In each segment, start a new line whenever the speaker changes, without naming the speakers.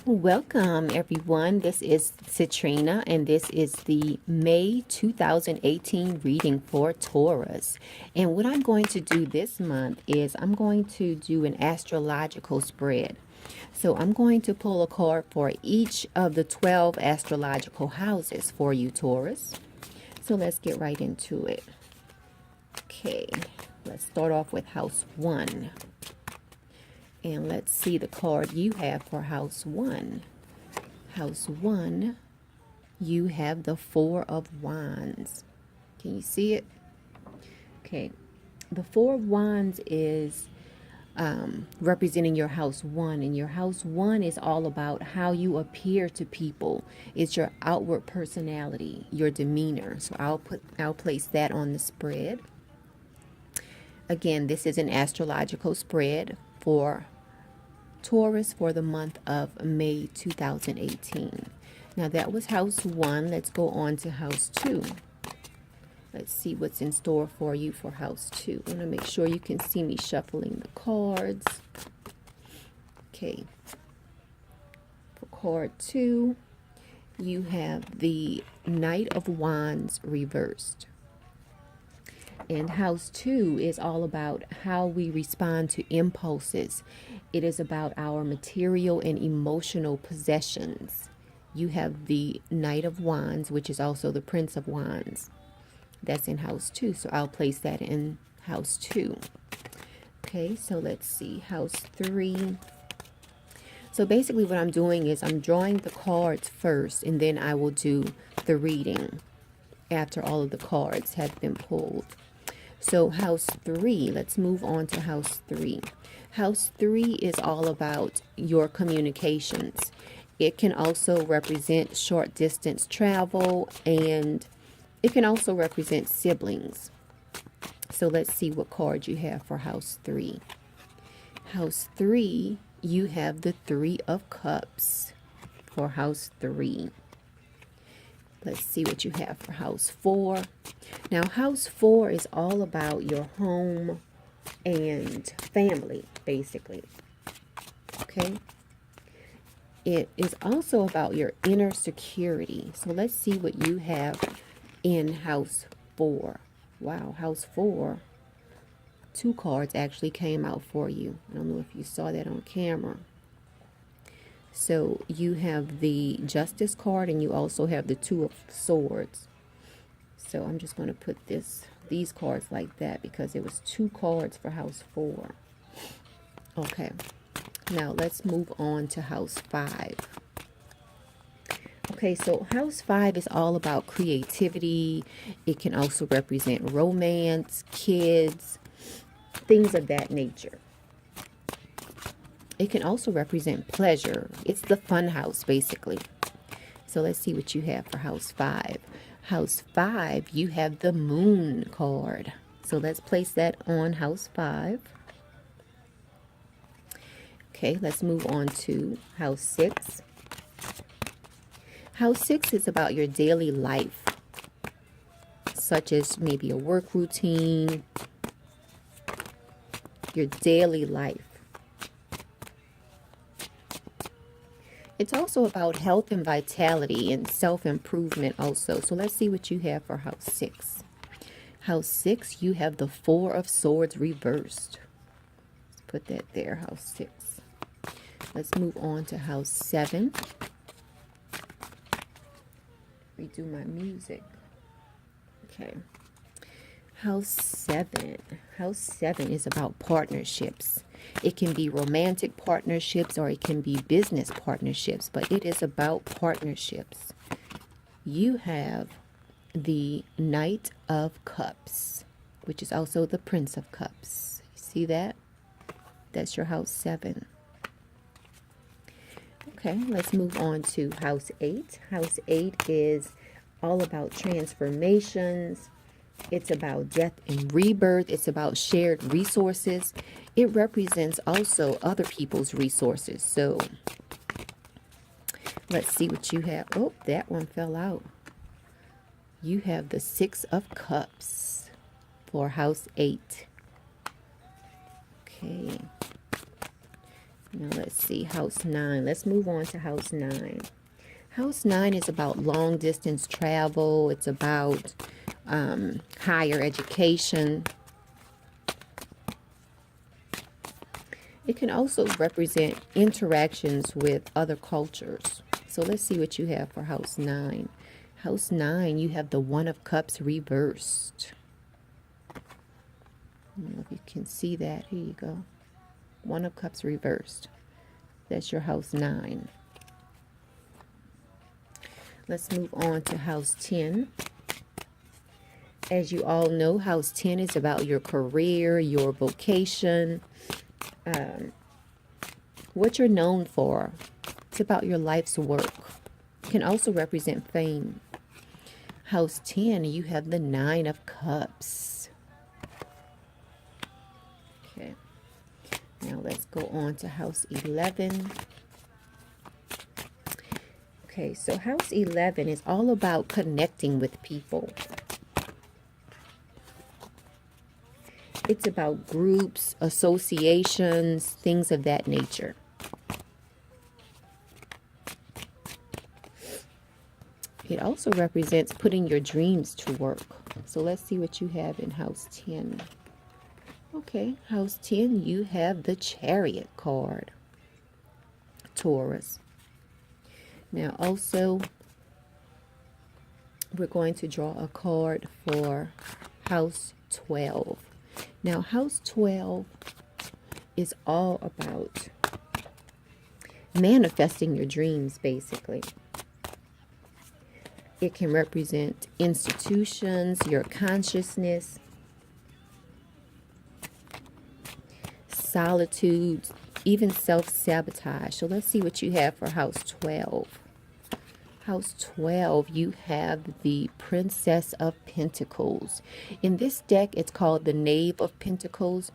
Welcome everyone. This is Citrina and this is the May 2018 reading for Taurus. And what I'm going to do this month is I'm going to do an astrological spread. So I'm going to pull a card for each of the 12 astrological houses for you, Taurus. So let's get right into it. Okay, let's start off with house 1. And let's see the card you have for house 1. House 1, you have the Four of Wands. Can you see it? Okay. The Four of Wands is representing your house 1. And your house 1 is all about how you appear to people. It's your outward personality, your demeanor. So I'll place that on the spread. Again, this is an astrological spread for Taurus for the month of May 2018. Now that was house 1. Let's go on to house 2. Let's see what's in store for you for house 2. I want to make sure you can see me shuffling the cards. Okay. For card 2, you have the Knight of Wands reversed. And house 2 is all about how we respond to impulses. It is about our material and emotional possessions. You have the Knight of Wands, which is also the Prince of Wands. That's in house 2. So I'll place that in house 2. Okay, so let's see. House 3. So basically what I'm doing is I'm drawing the cards first, and then I will do the reading after all of the cards have been pulled. So house 3, let's move on to house 3. House 3 is all about your communications. It can also represent short distance travel, and it can also represent siblings. So let's see what card you have for house 3. House 3, you have the Three of Cups for house 3. Let's see what you have for house 4. Now, house 4 is all about your home and family, basically. Okay? It is also about your inner security. So let's see what you have in house 4. Wow, house 4. 2 cards actually came out for you. I don't know if you saw that on camera. So you have the Justice card, and you also have the Two of Swords. So I'm just going to put these cards like that because it was 2 cards for house 4. Okay. Now let's move on to house 5. Okay, so house 5 is all about creativity. It can also represent romance, kids, things of that nature. It can also represent pleasure. It's the fun house, basically. So let's see what you have for house 5. House 5, you have the Moon card. So let's place that on house 5. Okay, let's move on to house 6. House 6 is about your daily life, such as maybe a work routine, your daily life. It's also about health and vitality and self-improvement also. So let's see what you have for house 6. House 6, you have the Four of Swords reversed. Let's put that there, house 6. Let's move on to house 7. Redo my music. Okay. House 7. House 7 is about partnerships. It can be romantic partnerships or it can be business partnerships, but it is about partnerships. You have the Knight of Cups, which is also the Prince of Cups. See that? That's your house 7. Okay, let's move on to house 8. House 8 is all about transformations. It's about death and rebirth. It's about shared resources. It represents also other people's resources. So let's see what you have. Oh, that one fell out. You have the Six of Cups for house 8. Okay. Now let's see, house 9. Let's move on to house 9. House 9 is about long distance travel. It's about higher education. It can also represent interactions with other cultures. So let's see what you have for house 9. House 9, you have the One of Cups reversed. I don't know if you can see that. Here you go. One of Cups reversed. That's your house 9. Let's move on to house 10. As you all know, house 10 is about your career, your vocation, what you're known for. It's about your life's work. It can also represent fame. House 10, you have the 9 of Cups. Okay. Now let's go on to house 11. Okay, so house 11 is all about connecting with people. It's about groups, associations, things of that nature. It also represents putting your dreams to work. So let's see what you have in house 10. Okay, house 10, you have the Chariot card, Taurus. Now also, we're going to draw a card for house 12. Now, house 12 is all about manifesting your dreams, basically. It can represent institutions, your consciousness, solitude, even self-sabotage. So let's see what you have for house 12. House 12, you have the Princess of Pentacles. In this deck, it's called the Knave of Pentacles,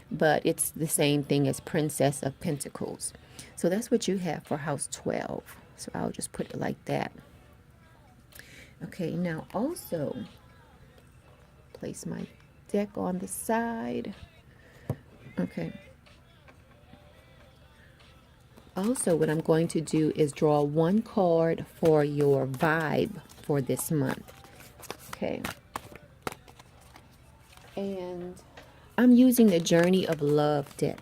but it's the same thing as Princess of Pentacles. So that's what you have for house 12. So I'll just put it like that. Okay, now also place my deck on the side. Okay. Also, what I'm going to do is draw one card for your vibe for this month. Okay. And I'm using the Journey of Love deck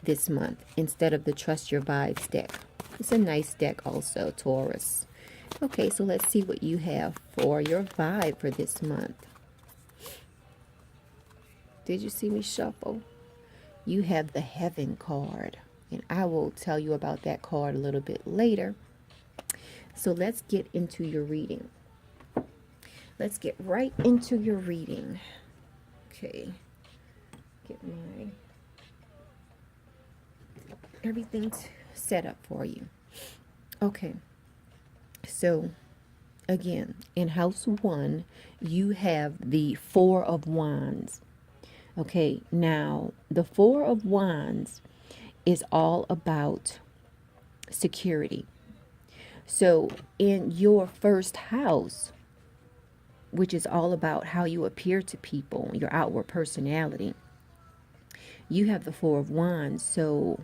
this month instead of the Trust Your Vibes deck. It's a nice deck also, Taurus. Okay, so let's see what you have for your vibe for this month. Did you see me shuffle? You have the Heaven card. And I will tell you about that card a little bit later. So let's get into your reading. Let's get right into your reading. Okay. Get my everything set up for you. Okay. So again, in house 1, you have the 4 of Wands. Okay. Now, the 4 of Wands is all about security. So in your first house, which is all about how you appear to people, your outward personality, you have the 4 of Wands. So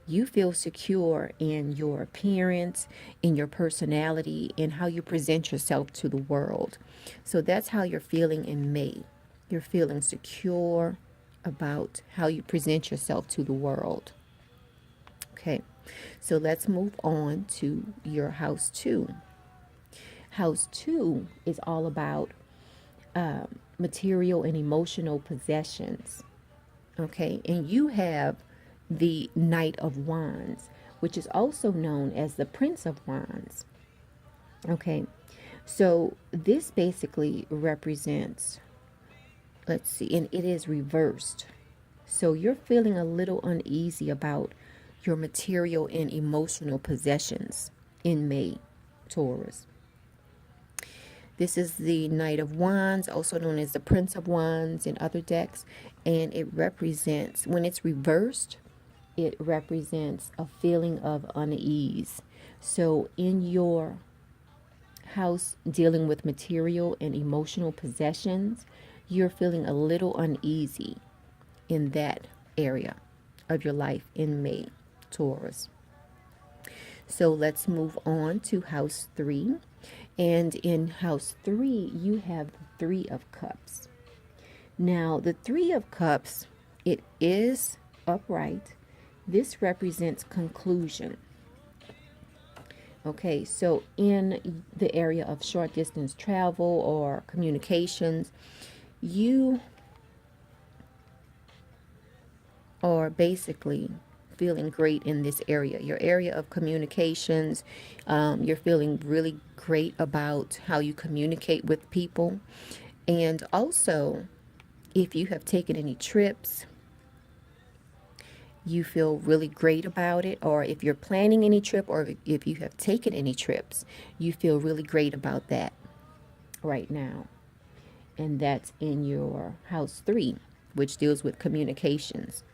you feel secure in your appearance, in your personality, in how you present yourself to the world. So that's how you're feeling in May. You're feeling secure about how you present yourself to the world. Okay, so let's move on to your house 2. House 2 is all about material and emotional possessions. Okay, and you have the Knight of Wands, which is also known as the Prince of Wands. Okay, so this basically represents, let's see, and it is reversed. So you're feeling a little uneasy about your material and emotional possessions in May, Taurus. This is the Knight of Wands, also known as the Prince of Wands in other decks, and it represents, when it's reversed, it represents a feeling of unease. So in your house dealing with material and emotional possessions, you're feeling a little uneasy in that area of your life in May. Taurus. So let's move on to house 3. And in house 3, you have the 3 of Cups. Now, the 3 of Cups, it is upright. This represents conclusion. Okay, so in the area of short distance travel or communications, you are basically feeling great in this area. Your area of communications, you're feeling really great about how you communicate with people. And also, if you have taken any trips, you feel really great about it. Or if you're planning any trip, or if you have taken any trips, you feel really great about that right now. And that's in your house 3, which deals with communications.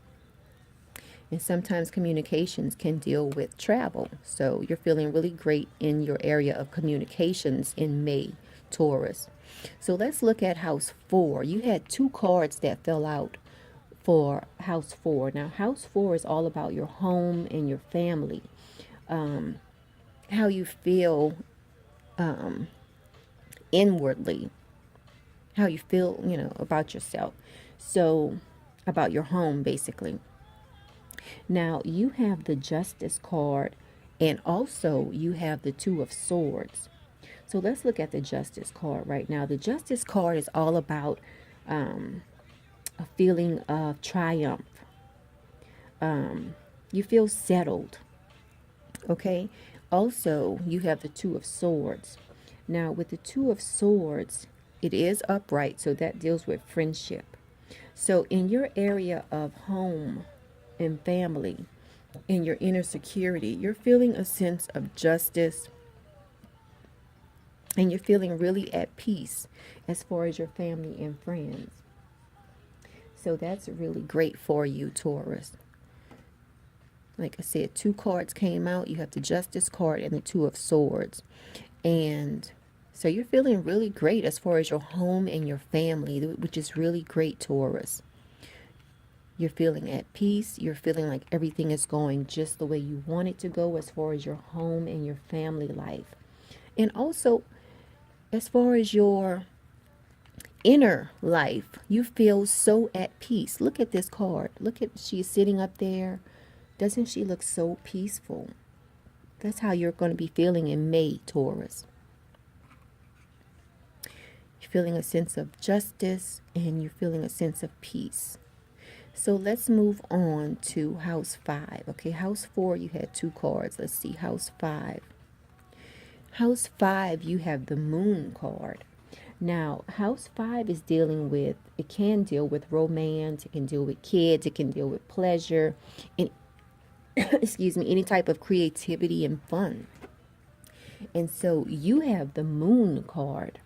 And sometimes communications can deal with travel. So you're feeling really great in your area of communications in May, Taurus. So let's look at house 4. You had 2 cards that fell out for house 4. Now, house 4 is all about your home and your family. How you feel inwardly. How you feel, about yourself. So, about your home, basically. Now, you have the Justice card, and also you have the 2 of Swords. So let's look at the Justice card right now. The Justice card is all about a feeling of triumph. You feel settled. Okay. Also, you have the 2 of Swords. Now, with the 2 of Swords, it is upright, so that deals with friendship. So in your area of home and family, in your inner security, you're feeling a sense of justice, and you're feeling really at peace as far as your family and friends. So that's really great for you, Taurus. Like I said, 2 cards came out. You have the Justice card and the 2 of Swords. And so you're feeling really great as far as your home and your family, which is really great, Taurus. You're feeling at peace. You're feeling like everything is going just the way you want it to go as far as your home and your family life. And also, as far as your inner life, you feel so at peace. Look at this card. Look at, she's sitting up there. Doesn't she look so peaceful? That's how you're going to be feeling in May, Taurus. You're feeling a sense of justice, and you're feeling a sense of peace. So let's move on to house 5. Okay, house 4, you had 2 cards. Let's see, house 5. House 5, you have the Moon card. Now, house 5 is dealing with, it can deal with romance, it can deal with kids, it can deal with pleasure, and excuse me, any type of creativity and fun. And so you have the Moon card,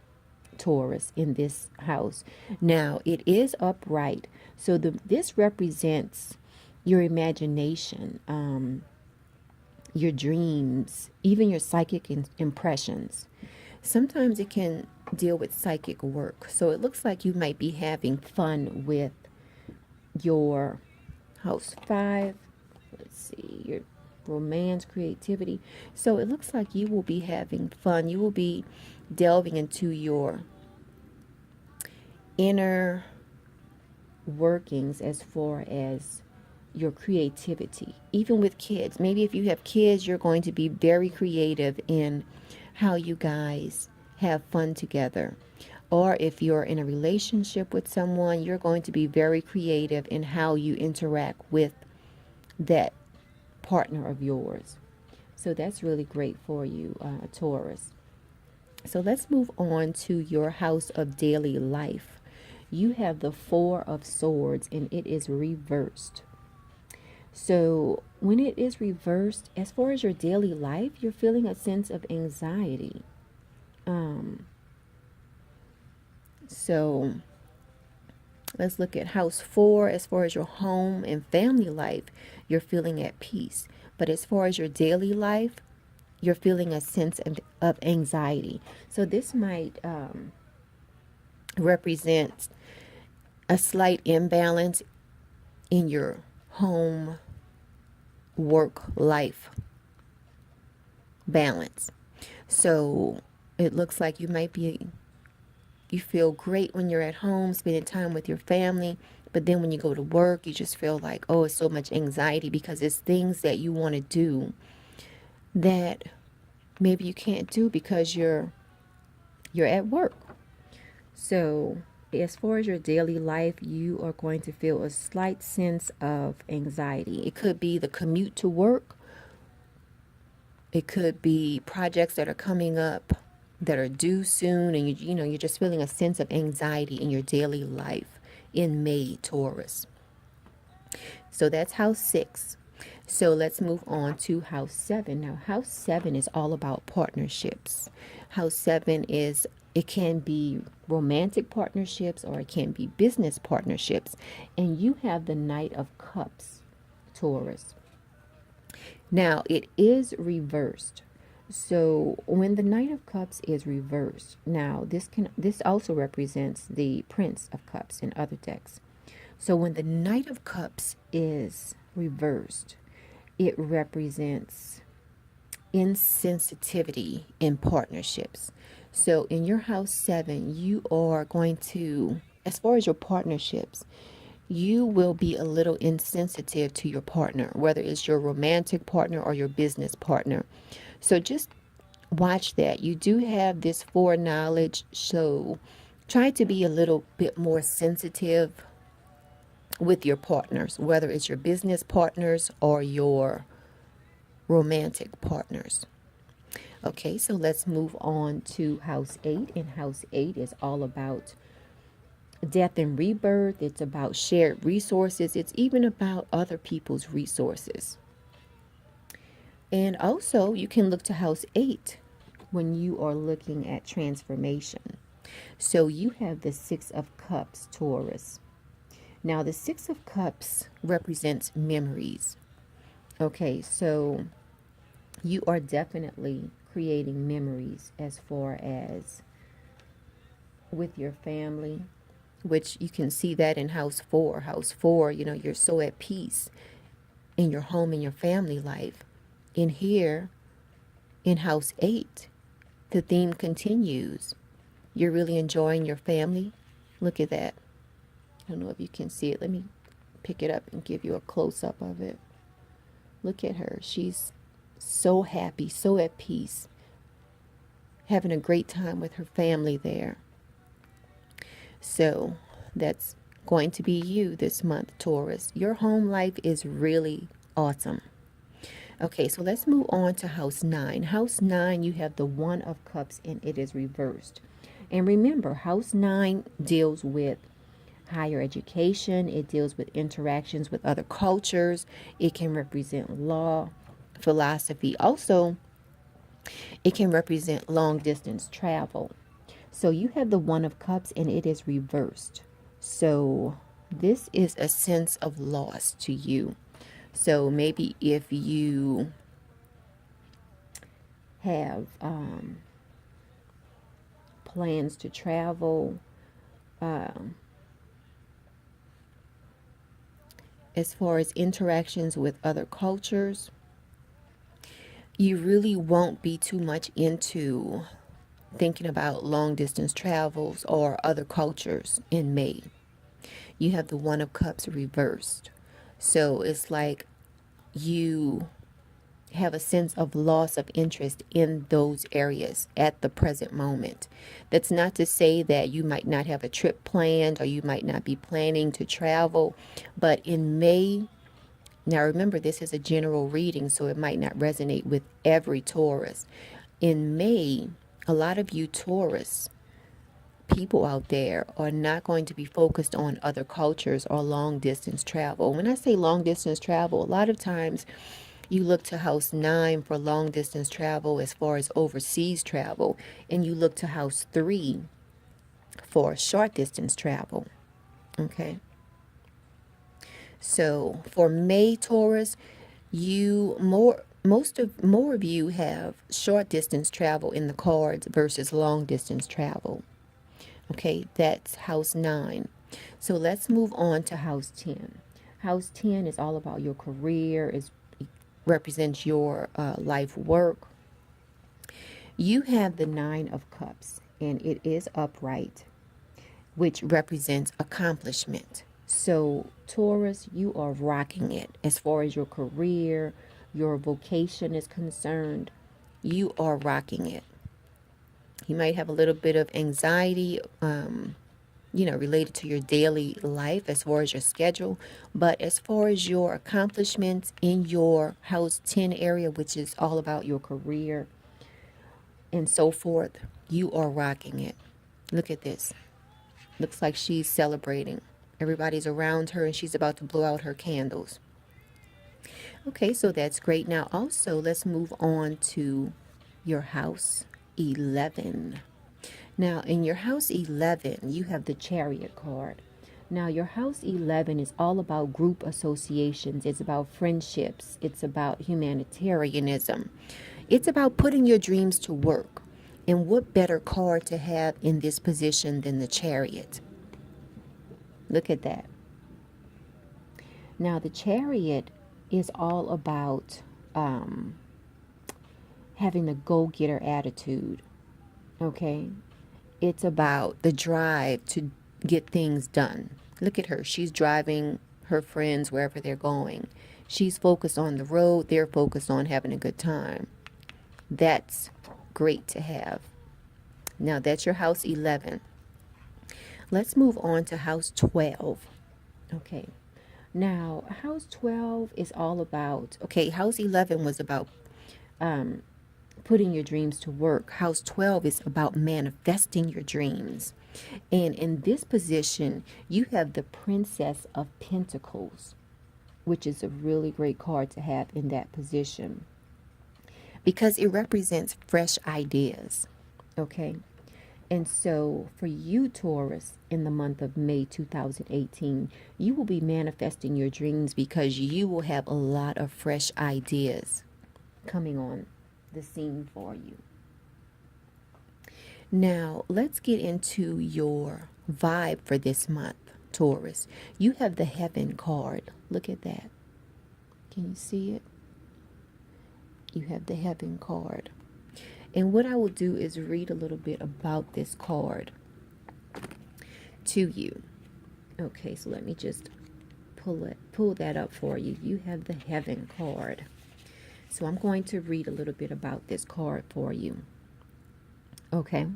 Taurus, in this house. Now, it is upright. So this represents your imagination, your dreams, even your psychic impressions. Sometimes it can deal with psychic work. So it looks like you might be having fun with your house 5. Let's see, your romance, creativity. So it looks like you will be having fun. You will be delving into your inner workings as far as your creativity, even with kids. Maybe if you have kids, you're going to be very creative in how you guys have fun together. Or if you're in a relationship with someone, you're going to be very creative in how you interact with that partner of yours. So that's really great for you, Taurus. So let's move on to your house of daily life. You have the 4 of Swords, and it is reversed. So when it is reversed, as far as your daily life, you're feeling a sense of anxiety. So let's look at house 4. As far as your home and family life, you're feeling at peace. But as far as your daily life, you're feeling a sense of anxiety. So this might represent a slight imbalance in your home work-life balance. So it looks like you feel great when you're at home, spending time with your family. But then when you go to work, you just feel like, oh, it's so much anxiety because it's things that you want to do that maybe you can't do because you're at work. So as far as your daily life, you are going to feel a slight sense of anxiety. It could be the commute to work. It could be projects that are coming up that are due soon, and you're just feeling a sense of anxiety in your daily life in May, Taurus. So that's house 6. So let's move on to house 7. Now, house 7 is all about partnerships. House 7 it can be romantic partnerships or it can be business partnerships. And you have the Knight of Cups, Taurus. Now, it is reversed. So when the Knight of Cups is reversed, now this also represents the Prince of Cups in other decks. So when the Knight of Cups is reversed, it represents insensitivity in partnerships. So in your house 7, you are going to, as far as your partnerships, you will be a little insensitive to your partner, whether it's your romantic partner or your business partner. So just watch that. You do have this foreknowledge, so try to be a little bit more sensitive with your partners, whether it's your business partners or your romantic partners. Okay, so let's move on to house 8. And house 8 is all about death and rebirth. It's about shared resources. It's even about other people's resources. And also, you can look to house 8 when you are looking at transformation. So you have the 6 of Cups, Taurus. Now, the 6 of Cups represents memories. Okay, so you are definitely creating memories as far as with your family, which you can see that in house 4. House 4, you're so at peace in your home and your family life. In here, in house 8, the theme continues. You're really enjoying your family. Look at that. I don't know if you can see it. Let me pick it up and give you a close-up of it. Look at her. She's so happy, so at peace, having a great time with her family there. So that's going to be you this month, Taurus. Your home life is really awesome. Okay, so let's move on to house 9. House 9, you have the 1 of Cups and it is reversed. And remember, house 9 deals with higher education. It deals with interactions with other cultures. It can represent law, philosophy. Also, it can represent long distance travel. So you have the 1 of Cups and it is reversed. So this is a sense of loss to you. So maybe if you have plans to travel, as far as interactions with other cultures, you really won't be too much into thinking about long distance travels or other cultures in May. You have the 1 of Cups reversed. So it's like you have a sense of loss of interest in those areas at the present moment. That's not to say that you might not have a trip planned or you might not be planning to travel, but in May, now remember this is a general reading, so it might not resonate with every Taurus. In May, a lot of you Taurus people out there are not going to be focused on other cultures or long distance travel. When I say long distance travel, a lot of times you look to house 9 for long distance travel as far as overseas travel, and you look to house 3 for short distance travel. Okay. So for May, Taurus, more of you have short distance travel in the cards versus long distance travel. Okay, that's house 9. So let's move on to house 10. House 10 is all about your career, is represents your life work. You have the Nine of Cups, and it is upright, which represents accomplishment. So, Taurus, you are rocking it as far as your career, your vocation is concerned. You are rocking it. You might have a little bit of anxiety, related to your daily life as far as your schedule. But as far as your accomplishments in your house 10 area, which is all about your career and so forth, you are rocking it. Look at this. Looks like she's celebrating. Everybody's around her and she's about to blow out her candles. Okay, so that's great. Now also, let's move on to your house 11. Now, in your house 11, you have the Chariot card. Now, your house 11 is all about group associations. It's about friendships. It's about humanitarianism. It's about putting your dreams to work. And what better card to have in this position than the Chariot? Look at that. Now, the Chariot is all about having a go-getter attitude. Okay? It's about the drive to get things done. Look at her. She's driving her friends wherever they're going. She's focused on the road. They're focused on having a good time. That's great to have. Now, that's your house 11. Let's move on to house 12. Okay. Now, house 12 is all about, house 11 was about putting your dreams to work. House 12 is about manifesting your dreams. And in this position, you have the Princess of Pentacles, which is a really great card to have in that position because it represents fresh ideas. Okay. And so for you, Taurus, in the month of May 2018, you will be manifesting your dreams because you will have a lot of fresh ideas coming on the scene for you. Now, let's get into your vibe for this month, Taurus. You have the Heaven card. Look at that. Can you see it? You have the Heaven card. And what I will do is read a little bit about this card to you. Okay, so let me just pull that up for you. You have the Heaven card. So I'm going to read a little bit about this card for you. Okay.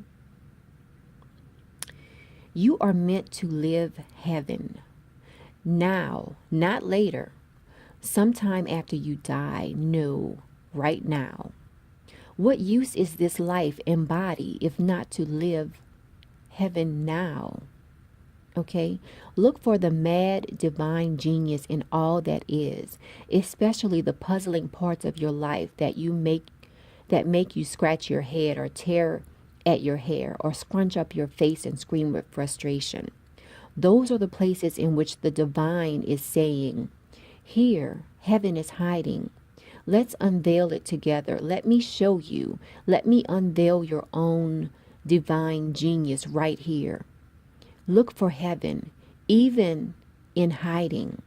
You are meant to live heaven now, not later. Sometime after you die. No, right now. What use is this life and body if not to live heaven now? Okay? Look for the mad divine genius in all that is, especially the puzzling parts of your life that make you scratch your head or tear at your hair or scrunch up your face and scream with frustration. Those are the places in which the divine is saying, "Here, heaven is hiding. Let's unveil it together. Let me show you. Let me unveil your own divine genius right here. Look for heaven, even in hiding.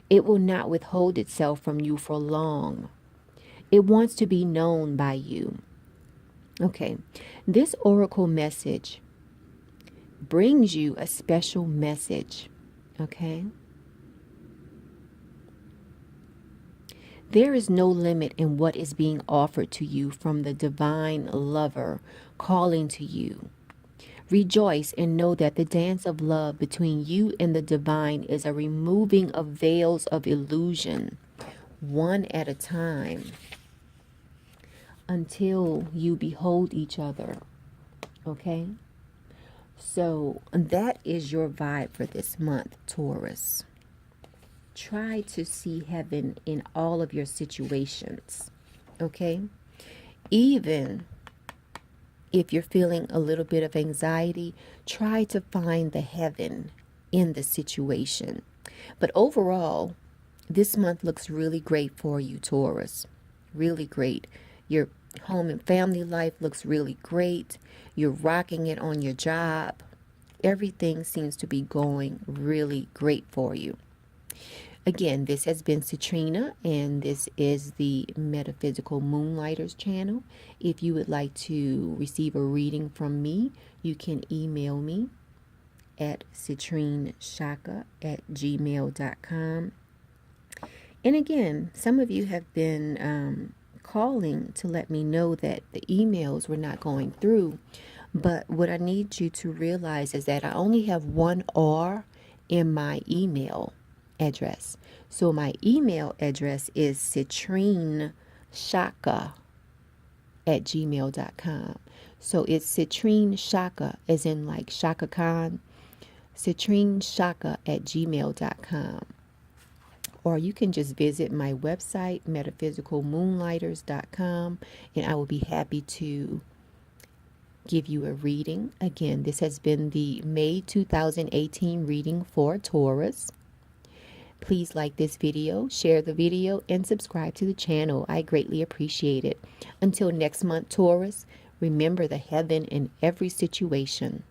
It will not withhold itself from you for long. It wants to be known by you." Okay, this oracle message brings you a special message. Okay? There is no limit in what is being offered to you from the divine lover calling to you. Rejoice and know that the dance of love between you and the divine is a removing of veils of illusion, one at a time, until you behold each other. Okay? So that is your vibe for this month, Taurus. Try to see heaven in all of your situations, okay? Even if you're feeling a little bit of anxiety, try to find the heaven in the situation. But overall, this month looks really great for you, Taurus. Really great. Your home and family life looks really great. You're rocking it on your job. Everything seems to be going really great for you. Again, this has been Citrina, and this is the Metaphysical Moonlighters channel. If you would like to receive a reading from me, you can email me at citrinechaka@gmail.com. And again, some of you have been calling to let me know that the emails were not going through. But what I need you to realize is that I only have one R in my email address. So my email address is citrinechaka@gmail.com. So it's citrinechaka, as in like Shaka Khan, citrinechaka@gmail.com. Or you can just visit my website, metaphysicalmoonlighters.com, and I will be happy to give you a reading. Again, this has been the May 2018 reading for Taurus. Please like this video, share the video, and subscribe to the channel. I greatly appreciate it. Until next month, Taurus, remember the heaven in every situation.